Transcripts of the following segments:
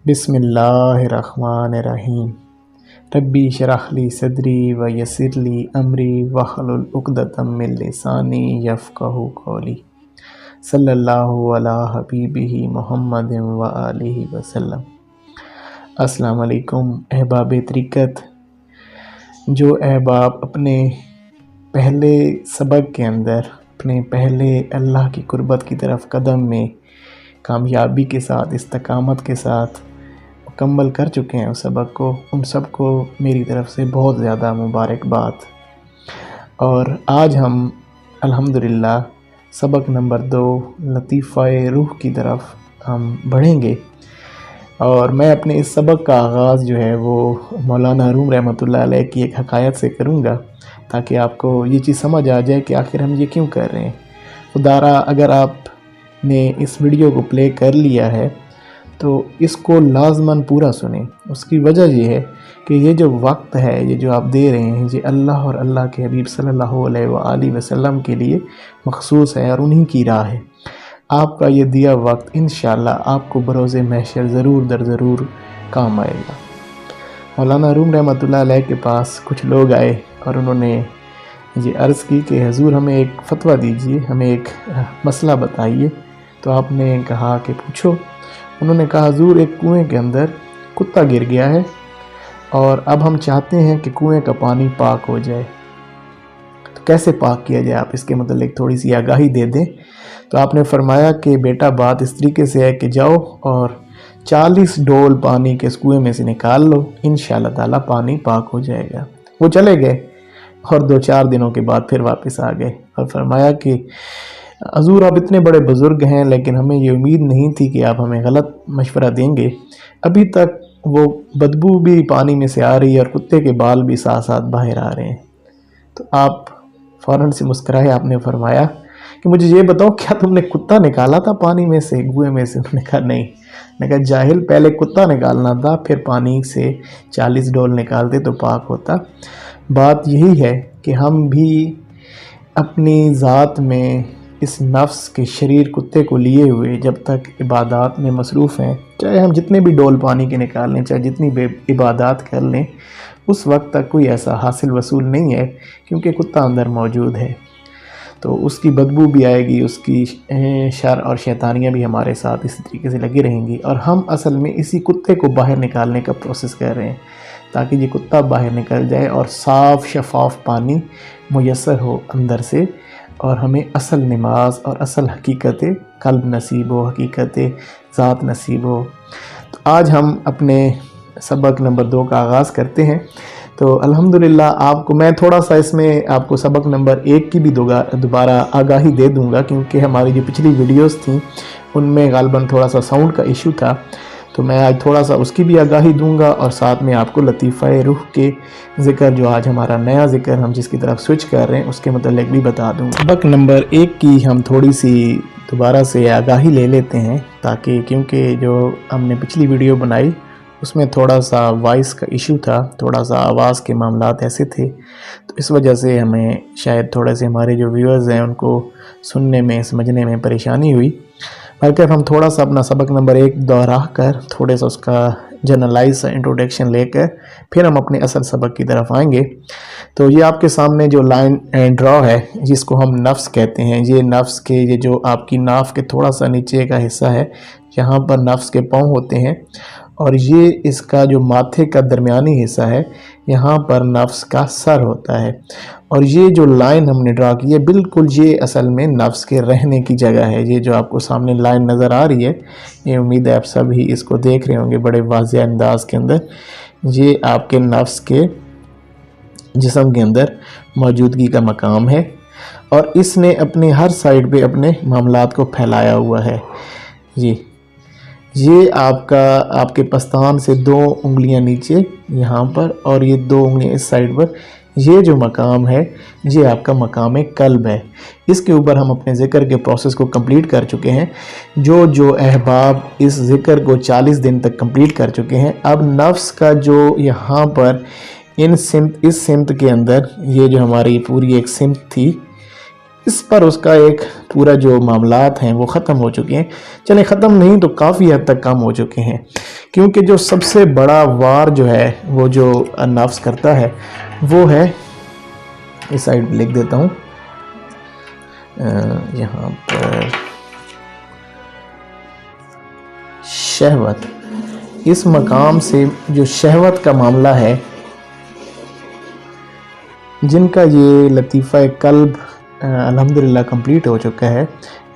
بسم اللہ الرحمن الرحیم ربی شرح لی صدری و یسر لی امری واحلل عقدۃ من لسانی یفقہوا قولی صلی اللہ علی حبیبہ محمد و آلہ وسلم۔ السلام علیکم احباب طریقت۔ جو احباب اپنے پہلے سبق کے اندر اپنے پہلے اللہ کی قربت کی طرف قدم میں کامیابی کے ساتھ استقامت کے ساتھ مکمل کر چکے ہیں اس سبق کو، ان سب کو میری طرف سے بہت زیادہ مبارکباد۔ اور آج ہم الحمدللہ سبق نمبر 2 لطیفہ روح کی طرف ہم بڑھیں گے، اور میں اپنے اس سبق کا آغاز جو ہے وہ مولانا روم رحمۃ اللہ علیہ کی ایک حکایت سے کروں گا، تاکہ آپ کو یہ چیز سمجھ آ جائے کہ آخر ہم یہ کیوں کر رہے ہیں۔ خدارا اگر آپ نے اس ویڈیو کو پلے کر لیا ہے تو اس کو لازماً پورا سنیں۔ اس کی وجہ یہ ہے کہ یہ جو وقت ہے، یہ جو آپ دے رہے ہیں، یہ اللہ اور اللہ کے حبیب صلی اللہ علیہ وآلہ وسلم کے لیے مخصوص ہے اور انہی کی راہ ہے۔ آپ کا یہ دیا وقت انشاءاللہ آپ کو بروز محشر ضرور در ضرور کام آئے گا۔ مولانا روم رحمۃ اللہ علیہ کے پاس کچھ لوگ آئے اور انہوں نے یہ عرض کی کہ حضور ہمیں ایک فتویٰ دیجئے، ہمیں ایک مسئلہ بتائیے۔ تو آپ نے کہا کہ پوچھو۔ انہوں نے کہا حضور ایک کنویں کے اندر کتا گر گیا ہے اور اب ہم چاہتے ہیں کہ کنویں کا پانی پاک ہو جائے، تو کیسے پاک کیا جائے؟ آپ اس کے متعلق تھوڑی سی آگاہی دے دیں۔ تو آپ نے فرمایا کہ بیٹا بات اس طریقے سے ہے کہ جاؤ اور 40 ڈول پانی کے اس کنویں میں سے نکال لو، انشاءاللہ تعالیٰ پانی پاک ہو جائے گا۔ وہ چلے گئے اور 2-4 دنوں کے بعد پھر واپس آ گئے اور فرمایا کہ حضور آپ اتنے بڑے بزرگ ہیں، لیکن ہمیں یہ امید نہیں تھی کہ آپ ہمیں غلط مشورہ دیں گے۔ ابھی تک وہ بدبو بھی پانی میں سے آ رہی ہے اور کتے کے بال بھی ساتھ ساتھ باہر آ رہے ہیں۔ تو آپ فوراً سے مسکرائے، آپ نے فرمایا کہ مجھے یہ بتاؤ کیا تم نے کتا نکالا تھا پانی میں سے، کنویں میں سے؟ انہوں نے کہا نہیں۔ میں نے کہا جاہل، پہلے کتا نکالنا تھا، پھر پانی سے 40 ڈول نکالتے تو پاک ہوتا۔ بات یہی ہے کہ ہم بھی اپنی ذات میں اس نفس کے شریر کتے کو لیے ہوئے جب تک عبادات میں مصروف ہیں، چاہے ہم جتنے بھی ڈول پانی کے نکال لیں، چاہے جتنی بھی عبادات کر لیں، اس وقت تک کوئی ایسا حاصل وصول نہیں ہے، کیونکہ کتا اندر موجود ہے۔ تو اس کی بدبو بھی آئے گی، اس کی شر اور شیطانیاں بھی ہمارے ساتھ اسی طریقے سے لگی رہیں گی، اور ہم اصل میں اسی کتے کو باہر نکالنے کا پروسیس کر رہے ہیں، تاکہ یہ کتا باہر نکل جائے اور صاف شفاف پانی میسر ہو اندر سے، اور ہمیں اصل نماز اور اصل حقیقت قلب نصیب ہو، حقیقت ذات نصیب ہو۔ تو آج ہم اپنے سبق نمبر 2 کا آغاز کرتے ہیں۔ تو الحمدللہ آپ کو میں تھوڑا سا اس میں آپ کو سبق نمبر 1 کی بھی دوبارہ آگاہی دے دوں گا، کیونکہ ہماری جو پچھلی ویڈیوز تھیں ان میں غالباً تھوڑا سا ساؤنڈ کا ایشو تھا، تو میں آج تھوڑا سا اس کی بھی آگاہی دوں گا، اور ساتھ میں آپ کو لطیفہ روح کے ذکر، جو آج ہمارا نیا ذکر ہم جس کی طرف سوئچ کر رہے ہیں، اس کے متعلق بھی بتا دوں گا۔ سبق نمبر 1 کی ہم تھوڑی سی دوبارہ سے آگاہی لے لیتے ہیں، تاکہ کیونکہ جو ہم نے پچھلی ویڈیو بنائی اس میں تھوڑا سا وائس کا ایشو تھا، تھوڑا سا آواز کے معاملات ایسے تھے، تو اس وجہ سے ہمیں شاید تھوڑے سے ہمارے جو ویورز ہیں ان کو سننے میں سمجھنے میں پریشانی ہوئی۔ بلکہ ہم تھوڑا سا اپنا سبق نمبر 1 دوہرا کر تھوڑے سا اس کا جنرلائز انٹروڈکشن لے کر پھر ہم اپنے اصل سبق کی طرف آئیں گے۔ تو یہ آپ کے سامنے جو لائن ڈرا ہے، جس کو ہم نفس کہتے ہیں، یہ نفس کے یہ جو آپ کی ناف کے تھوڑا سا نیچے کا حصہ ہے، یہاں پر نفس کے پاؤں ہوتے ہیں، اور یہ اس کا جو ماتھے کا درمیانی حصہ ہے، یہاں پر نفس کا سر ہوتا ہے، اور یہ جو لائن ہم نے ڈرا کی ہے بالکل یہ اصل میں نفس کے رہنے کی جگہ ہے۔ یہ جو آپ کو سامنے لائن نظر آ رہی ہے، یہ امید ہے آپ سب ہی اس کو دیکھ رہے ہوں گے بڑے واضح انداز کے اندر، یہ آپ کے نفس کے جسم کے اندر موجودگی کا مقام ہے، اور اس نے اپنے ہر سائیڈ پہ اپنے معاملات کو پھیلایا ہوا ہے۔ یہ آپ کے پستان سے 2 انگلیاں نیچے یہاں پر، اور یہ 2 انگلیاں اس سائیڈ پر، یہ جو مقام ہے یہ آپ کا مقام قلب ہے۔ اس کے اوپر ہم اپنے ذکر کے پروسیس کو کمپلیٹ کر چکے ہیں۔ جو احباب اس ذکر کو 40 دن تک کمپلیٹ کر چکے ہیں، اب نفس کا جو یہاں پر اس سمت کے اندر، یہ جو ہماری پوری ایک سمت تھی، इस पर उसका एक पूरा जो मामलात हैं वो ख़त्म हो चुके हैं। चलें, ख़त्म नहीं तो काफ़ी हद तक कम हो चुके हैं, क्योंकि जो सबसे बड़ा वार जो है वो जो नफ्स करता है वो है, इस साइड लिख देता हूँ यहाँ पर, शहवत। इस मकाम से जो शहवत का मामला है, जिनका ये लतीफ़ा कल्ब अल्हम्दुलिल्लाह कंप्लीट हो चुका है।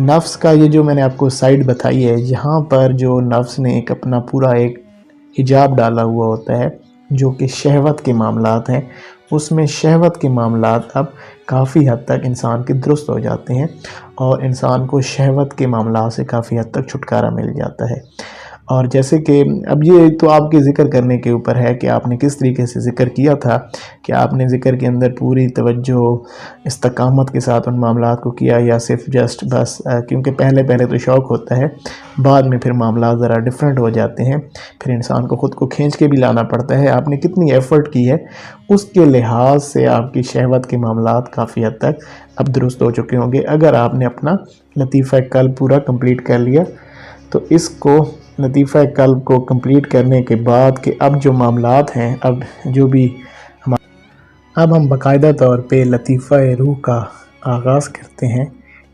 नफ्स का ये जो मैंने आपको साइड बताई है, यहाँ पर जो नफ्स ने एक अपना पूरा एक हिजाब डाला हुआ होता है जो कि शहवत के मामलात हैं, उसमें शहवत के मामलात अब काफ़ी हद तक इंसान के दुरुस्त हो जाते हैं और इंसान को शहवत के मामलात से काफ़ी हद तक छुटकारा मिल जाता है। और जैसे कि अब ये तो आपके ज़िक्र करने के ऊपर है कि आपने किस तरीके से ज़िक्र किया था, कि आपने ज़िक्र के अंदर पूरी तवज्जो इस्तकामत के साथ उन मामलात को किया, या सिर्फ जस्ट बस क्योंकि पहले तो शौक़ होता है, बाद में फिर मामलात ज़रा डिफरेंट हो जाते हैं, फिर इंसान को ख़ुद को खींच के भी लाना पड़ता है। आपने कितनी एफ़र्ट की है उसके लिहाज से आपकी शहवत के मामलात काफ़ी हद तक अब दुरुस्त हो चुके होंगे। अगर आपने अपना लतीफ़ा कल्ब पूरा कंप्लीट कर लिया तो इसको लतीफ़ा कल्ब को कंप्लीट करने के बाद कि अब जो मामलात हैं, अब जो भी अब हम बाकायदा तौर पे लतीफ़ा रूह का आगाज़ करते हैं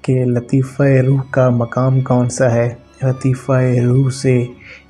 कि लतीफ़ा रूह का मकाम कौन सा है, लतीफ़ा रूह से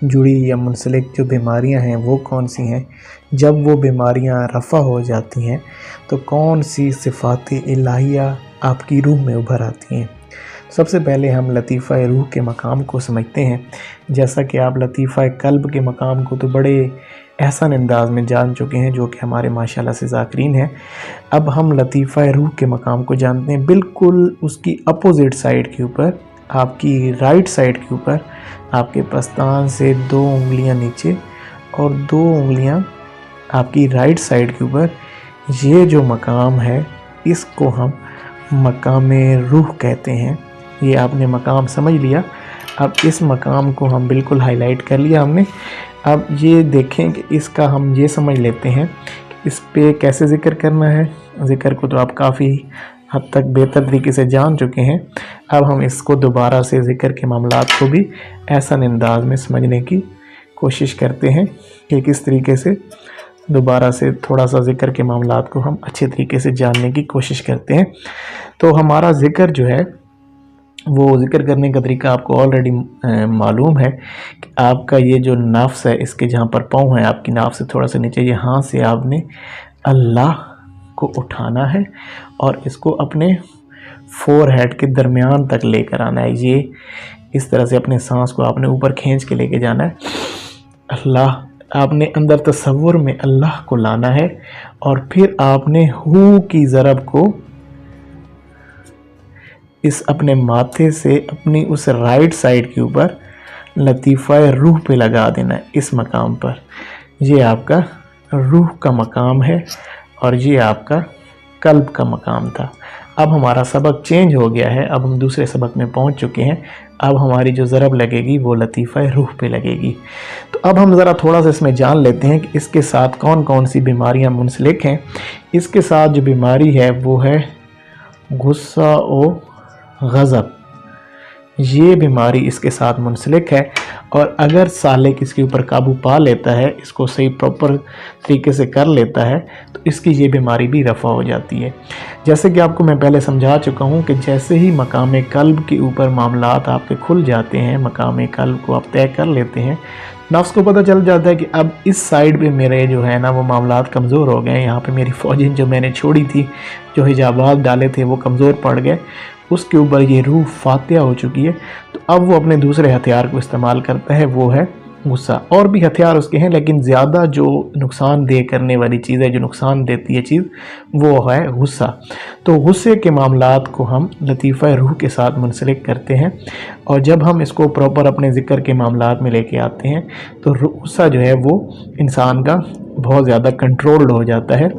जुड़ी या मुंसलिक जो बीमारियां हैं वो कौन सी हैं, जब वो बीमारियां रफ़ा हो जाती हैं तो कौन सी सिफ़ात इलाहिया आपकी रूह में उभर आती हैं। सबसे पहले हम लतीफ़ा रूह के मकाम को समझते हैं। जैसा कि आप लतीफ़ा कल्ब के मकाम को तो बड़े एहसन अंदाज में जान चुके हैं, जो कि हमारे माशाल्लाह से ज़ाकिरीन हैं। अब हम लतीफ़ा रूह के मकाम को जानते हैं। बिल्कुल उसकी अपोज़िट साइड के ऊपर, आपकी राइट साइड के ऊपर, आपके पस्तान से 2 उंगलियां नीचे और 2 उंगलियां आपकी राइट साइड के ऊपर, ये जो मकाम है इसको हम मकाम रूह कहते हैं। ये आपने मकाम समझ लिया। अब इस मकाम को हम बिल्कुल हाईलाइट कर लिया हमने। अब ये देखें कि इसका हम ये समझ लेते हैं कि इस पे कैसे ज़िक्र करना है। ज़िक्र को तो आप काफ़ी हद तक बेहतर तरीके से जान चुके हैं। अब हम इसको दोबारा से ज़िक्र के मामलात को भी ऐसा अंदाज में समझने की कोशिश करते हैं कि किस तरीके से दोबारा से थोड़ा सा ज़िक्र के मामलात को हम अच्छे तरीके से जानने की कोशिश करते हैं। तो हमारा ज़िक्र जो है वो ज़िक्र करने का तरीका आपको ऑलरेडी मालूम है कि आपका ये जो नफ्स है, इसके जहाँ पर पाँव है आपकी नाफ से थोड़ा सा नीचे, यहाँ से आपने अल्लाह को उठाना है और इसको अपने फोरहेड के दरमियान तक लेकर आना है। ये इस तरह से अपने सांस को आपने ऊपर खींच के लेके जाना है। अल्लाह, आपने अंदर तसव्वुर में अल्लाह को लाना है और फिर आपने हू की ज़रब को इस अपने माथे से अपनी उस राइट साइड के ऊपर लतीफ़ा रूह पे लगा देना है इस मकाम पर। ये आपका रूह का मकाम है और ये आपका कल्ब का मकाम था। अब हमारा सबक चेंज हो गया है, अब हम दूसरे सबक में पहुंच चुके हैं। अब हमारी जो ज़रब लगेगी वो लतीफ़ा रूह पे लगेगी। तो अब हम ज़रा थोड़ा सा इसमें जान लेते हैं कि इसके साथ कौन कौन सी बीमारियां मुंसलिक हैं। इसके साथ जो बीमारी है वो है गुस्सा और गज़ब। ये बीमारी इसके साथ मुंसलिक है और अगर सालिक इसके ऊपर काबू पा लेता है, इसको सही प्रॉपर तरीके से कर लेता है, तो इसकी ये बीमारी भी रफ़ा हो जाती है। जैसे कि आपको मैं पहले समझा चुका हूँ कि जैसे ही मकाम कल्ब के ऊपर मामलात आपके खुल जाते हैं, मकाम कल्ब को आप तय कर लेते हैं, नफ्स को पता चल जाता है कि अब इस साइड पे मेरे जो है ना वो मामलात कमज़ोर हो गए हैं, यहाँ पे मेरी फ़ौजें जो मैंने छोड़ी थी, जो हिजाबात डाले थे वो कमज़ोर पड़ गए, उसके ऊपर ये रूह फातिहा हो चुकी है। तो अब वो अपने दूसरे हथियार को इस्तेमाल करता है, वो है गुस्सा। और भी हथियार उसके हैं, लेकिन ज़्यादा जो नुकसान दे करने वाली चीज़ है, जो नुकसान देती है चीज़, वो है गुस्सा। तो गुस्से के मामलात को हम लतीफ़ा रूह के साथ मुंसलिक करते हैं और जब हम इसको प्रॉपर अपने ज़िक्र के मामलात में लेके आते हैं तो गुस्सा जो है वो इंसान का बहुत ज़्यादा कंट्रोल्ड हो जाता है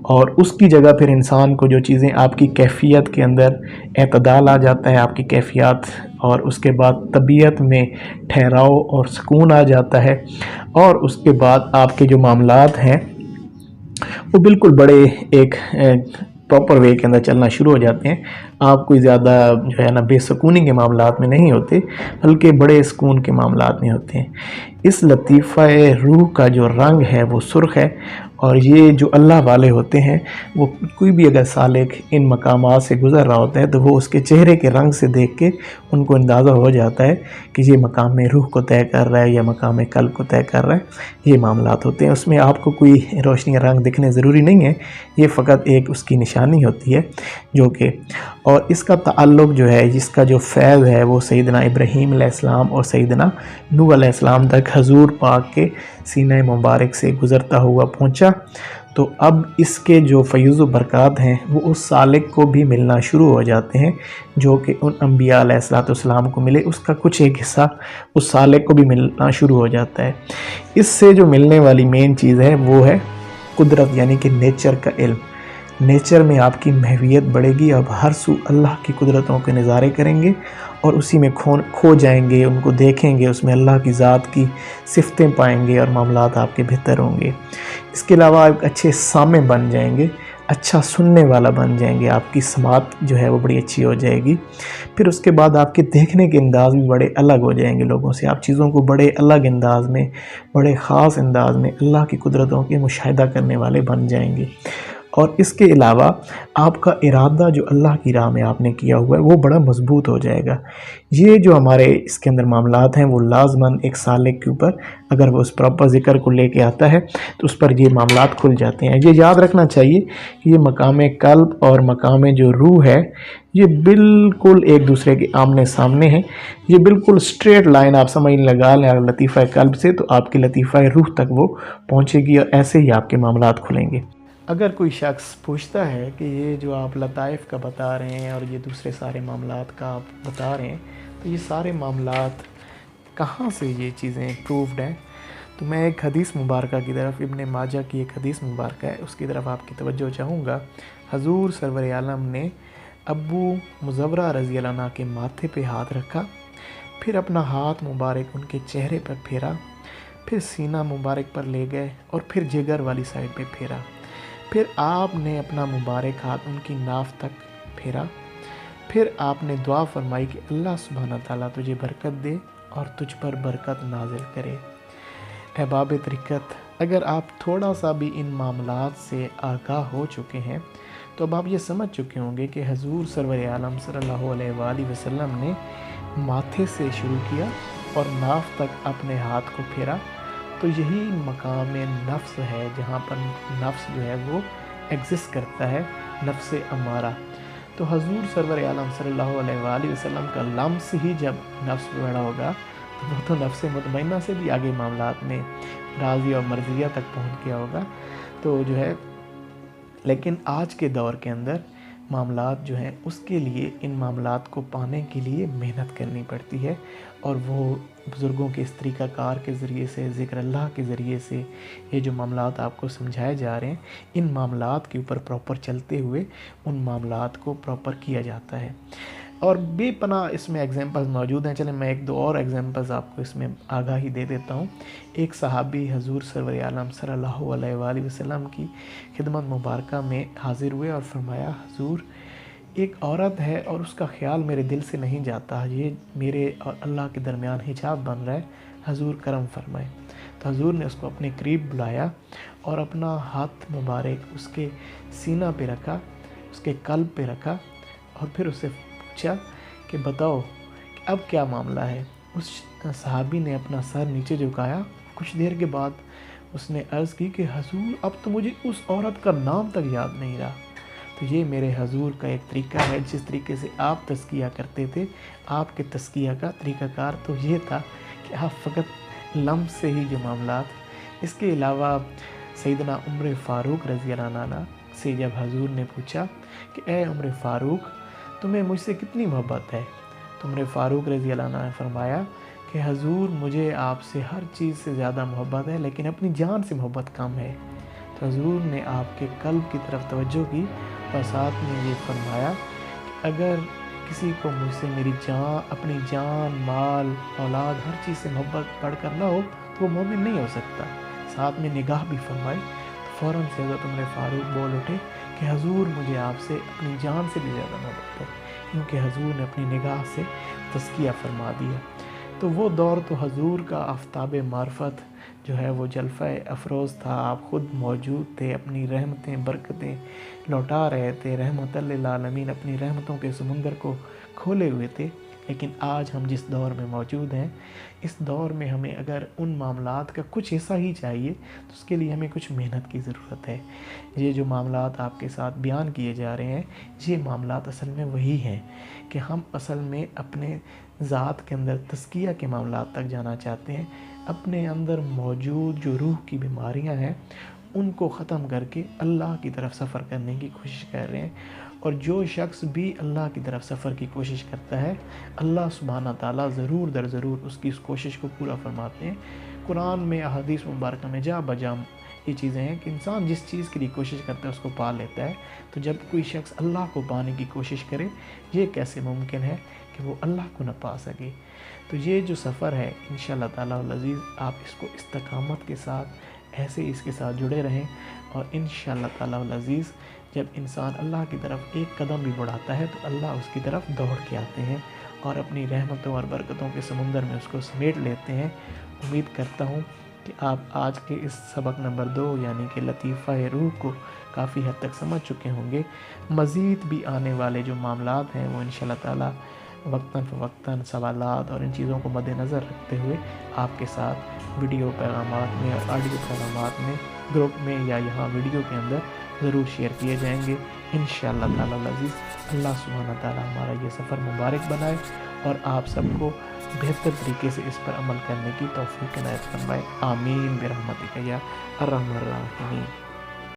और उसकी जगह फिर इंसान को जो चीज़ें आपकी कैफियत के अंदर एतदाल आ जाता है, आपकी कैफियत, और उसके बाद तबीयत में ठहराव और सुकून आ जाता है और उसके बाद आपके जो मामलात हैं वो बिल्कुल बड़े एक प्रॉपर वे के अंदर चलना शुरू हो जाते हैं। आप कोई ज़्यादा जो है ना बेसुकूनी के मामलात में नहीं होते, बल्कि बड़े सुकून के मामलात में होते हैं। इस लतीफ़ा रूह का जो रंग है वो सुर्ख है, और ये जो अल्लाह वाले होते हैं वो कोई भी अगर सालिक इन मकामात से गुज़र रहा होता है तो वो उसके चेहरे के रंग से देख के उनको अंदाज़ा हो जाता है कि ये मकाम रूह को तय कर रहा है या मकाम कल्ब को तय कर रहा है। ये मामलात होते हैं, उसमें आपको कोई रोशनी रंग दिखने ज़रूरी नहीं है, ये फ़कत एक उसकी निशानी होती है जो कि, और इसका ताल्लुक़ जो है, इसका जो फैज़ है वो सैयदना इब्राहीम अलैहिस्सलाम और सैयदना नूह अलैहिस्सलाम तक हजूर पाक के सीने मुबारक से गुज़रता हुआ पहुँचा। तो अब इसके जो फ़यूज़ व बरक़ात हैं वो उस सालिक को भी मिलना शुरू हो जाते हैं जो कि उन अम्बिया अलैहिस्सलाम को मिले, उसका कुछ एक हिस्सा उस सालिक को भी मिलना शुरू हो जाता है। इससे जो मिलने वाली मेन चीज़ है वो है कुदरत, यानी कि नेचर का इल्म। नेचर में आपकी महवियत बढ़ेगी, आप हर सू अल्लाह की कुदरतों के नज़ारे करेंगे और उसी में खो जाएंगे, उनको देखेंगे, उसमें अल्लाह की ज़ात की सिफ़तें पाएंगे और मामलात आपके बेहतर होंगे। इसके अलावा आप अच्छे सामे बन जाएंगे, अच्छा सुनने वाला बन जाएंगे, आपकी समात जो है वो बड़ी अच्छी हो जाएगी। फिर उसके बाद आपके देखने के अंदाज़ भी बड़े अलग हो जाएंगे लोगों से, आप चीज़ों को बड़े अलग अंदाज़ में, बड़े ख़ास अंदाज़ में अल्लाह की कुदरतों के मुशाहिदा करने वाले बन जाएंगे। और इसके अलावा आपका इरादा जो अल्लाह की राह में आपने किया हुआ है वो बड़ा मजबूत हो जाएगा। ये जो हमारे इसके अंदर मामलात हैं वो लाज़मन एक सालिक के ऊपर अगर वो उस प्रॉपर ज़िक्र को लेके आता है तो उस पर ये मामलात खुल जाते हैं। ये याद रखना चाहिए कि ये मकाम कल्ब और मकाम जो रूह है ये बिल्कुल एक दूसरे के आमने सामने हैं। ये बिल्कुल स्ट्रेट लाइन आप समझ लगा लें लतीफ़ा कल्ब से तो आपकी लतीफ़ा रूह तक वो पहुँचेगी और ऐसे ही आपके मामलात खुलेंगे। अगर कोई शख्स पूछता है कि ये जो आप लताइफ़ का बता रहे हैं और ये दूसरे सारे मामलात का आप बता रहे हैं तो ये सारे मामलात कहाँ से ये चीज़ें प्रूव्ड हैं, तो मैं एक हदीस मुबारका की तरफ, इब्न माजा की एक हदीस मुबारका है उसकी तरफ आपकी तवज्जो चाहूँगा। हजूर सरवर आलम ने अब्बू मुज़व्वरा रज़ी अल्लाह अन्हा के माथे पे हाथ रखा, फिर अपना हाथ मुबारक उनके चेहरे पर फेरा, फिर सीना मुबारक पर ले गए और फिर जिगर वाली साइड पे फेरा। फिर आपने अपना मुबारक हाथ उनकी नाफ तक फेरा। फिर आपने दुआ फरमाई कि अल्लाह सुब्हाना ताला तुझे बरकत दे और तुझ पर बरकत नाजिल करे। अहबाब तरीक़त, अगर आप थोड़ा सा भी इन मामलात से आगाह हो चुके हैं तो अब आप ये समझ चुके होंगे कि हजूर सरवर आलम सल्लल्लाहु अलैहि वसल्लम ने माथे से शुरू किया और नाफ तक अपने हाथ को फेरा। तो यही मकाम नफ्स है जहाँ पर नफ्स जो है वो एग्जिस्ट करता है, नफ्स अमारा। तो हजूर सरवर आलम सल्लल्लाहु अलैहि वसल्लम का लम्स ही जब नफ्स बड़ा होगा तो वो तो नफ्स मुतमइन्ना से भी आगे मामलात में राज़ी और मर्ज़िया तक पहुँच गया होगा। तो जो है, लेकिन आज के दौर के अंदर मामलात जो हैं उसके लिए इन मामलात को पाने के लिए मेहनत करनी पड़ती है, और वो बुज़ुर्गों के इस तरीक़ाकार के ज़रिए से, ज़िक्र अल्लाह के ज़रिए से ये जो मामलात आपको समझाए जा रहे हैं, इन मामलात के ऊपर प्रॉपर चलते हुए उन मामलात को प्रॉपर किया जाता है। और बेपनाह इसमें एग्जांपल्स मौजूद हैं। चलें मैं एक दो और एग्जांपल्स आपको इसमें आगाही दे देता हूँ। एक सहाबी हजूर सरवर आलम सल्लल्लाहु अलैहि वसल्लम की खिदमत मुबारका में हाज़िर हुए और फरमाया, हजूर एक औरत है और उसका ख्याल मेरे दिल से नहीं जाता, ये मेरे और अल्लाह के दरमियान हिजाब बन रहा है, हजूर करम फरमाए। तो हजूर ने उसको अपने करीब बुलाया और अपना हाथ मुबारक उसके सीना पे रखा, उसके कल्ब पे रखा और फिर उससे पूछा कि बताओ कि अब क्या मामला है। उस सहाबी ने अपना सर नीचे झुकाया। कुछ देर के बाद उसने अर्ज़ की कि हजूर अब तो मुझे उस औरत का नाम तक याद नहीं रहा। तो ये मेरे हजूर का एक तरीका है, जिस तरीके से आप तज़किया करते थे, आपके तज़किया का तरीक़ाकार तो ये था कि आप फ़कत लम्ह से ही जो मामलात। इसके अलावा सैयदना उमर फ़ारूक रज़ी अल्लाह अन्हु से जब हजूर ने पूछा कि ए उमर फ़ारूक तुम्हें मुझसे कितनी मोहब्बत है, तो उमर फ़ारूक रज़ी अल्लाह अन्हु ने फरमाया कि हजूर मुझे आपसे हर चीज़ से ज़्यादा मोहब्बत है, लेकिन अपनी जान से मोहब्बत कम है। तो हजूर ने आपके कल्ब की तरफ तवज्जो की और साथ में ये फरमाया कि अगर किसी को मुझसे मेरी जान, अपनी जान, माल, औलाद हर चीज़ से मोहब्बत बढ़कर ना हो तो वो मोमिन नहीं हो सकता। साथ में निगाह भी फरमाई। तो फ़ौरन से हज़रत उमर फ़ारूक बोल उठे کہ حضور مجھے آپ سے اپنی جان سے بھی زیادہ محبت ہے، کیونکہ حضور نے اپنی نگاہ سے تزکیہ فرما دیا۔ تو وہ دور تو حضور کا آفتاب معرفت جو ہے وہ جلفہ افروز تھا، آپ خود موجود تھے، اپنی رحمتیں برکتیں لوٹا رہے تھے، رحمت للعالمین اپنی رحمتوں کے سمندر کو کھولے ہوئے تھے۔ لیکن آج ہم جس دور میں موجود ہیں، اس دور میں ہمیں اگر ان معاملات کا کچھ حصہ ہی چاہیے تو اس کے لیے ہمیں کچھ محنت کی ضرورت ہے۔ یہ جو معاملات آپ کے ساتھ بیان کیے جا رہے ہیں، یہ معاملات اصل میں وہی ہیں کہ ہم اصل میں اپنے ذات کے اندر تزکیہ کے معاملات تک جانا چاہتے ہیں، اپنے اندر موجود جو روح کی بیماریاں ہیں ان کو ختم کر کے اللہ کی طرف سفر کرنے کی کوشش کر رہے ہیں۔ اور جو شخص بھی اللہ کی طرف سفر کی کوشش کرتا ہے، اللہ سبحانہ تعالیٰ ضرور در ضرور اس کی اس کوشش کو پورا فرماتے ہیں۔ قرآن میں، احادیث مبارکہ میں جا بجا یہ چیزیں ہیں کہ انسان جس چیز کے لیے کوشش کرتا ہے اس کو پا لیتا ہے۔ تو جب کوئی شخص اللہ کو پانے کی کوشش کرے، یہ کیسے ممکن ہے کہ وہ اللہ کو نہ پا سکے؟ تو یہ جو سفر ہے انشاءاللہ تعالیٰ العزیز، آپ اس کو استقامت کے ساتھ ایسے اس کے ساتھ جڑے رہیں، اور انشاءاللہ تعالیٰ العزیز جب انسان اللہ کی طرف ایک قدم بھی بڑھاتا ہے تو اللہ اس کی طرف دوڑ کے آتے ہیں اور اپنی رحمتوں اور برکتوں کے سمندر میں اس کو سمیٹ لیتے ہیں۔ امید کرتا ہوں کہ آپ آج کے اس سبق نمبر 2 یعنی کہ لطیفہ روح کو کافی حد تک سمجھ چکے ہوں گے۔ مزید بھی آنے والے جو معاملات ہیں وہ انشاءاللہ تعالیٰ وقتاً فوقتاً سوالات اور ان چیزوں کو مد نظر رکھتے ہوئے آپ کے ساتھ ویڈیو پیغامات میں اور آڈیو پیغامات میں، گروپ میں یا یہاں ویڈیو کے اندر ضرور شیئر کیے جائیں گے انشاءاللہ تعالیٰ العزیز۔ اللہ سبحانہ تعالیٰ ہمارا یہ سفر مبارک بنائے اور آپ سب کو بہتر طریقے سے اس پر عمل کرنے کی توفیق عنایت فرمائے۔ آمین برحمتک یا ارحم الراحمین۔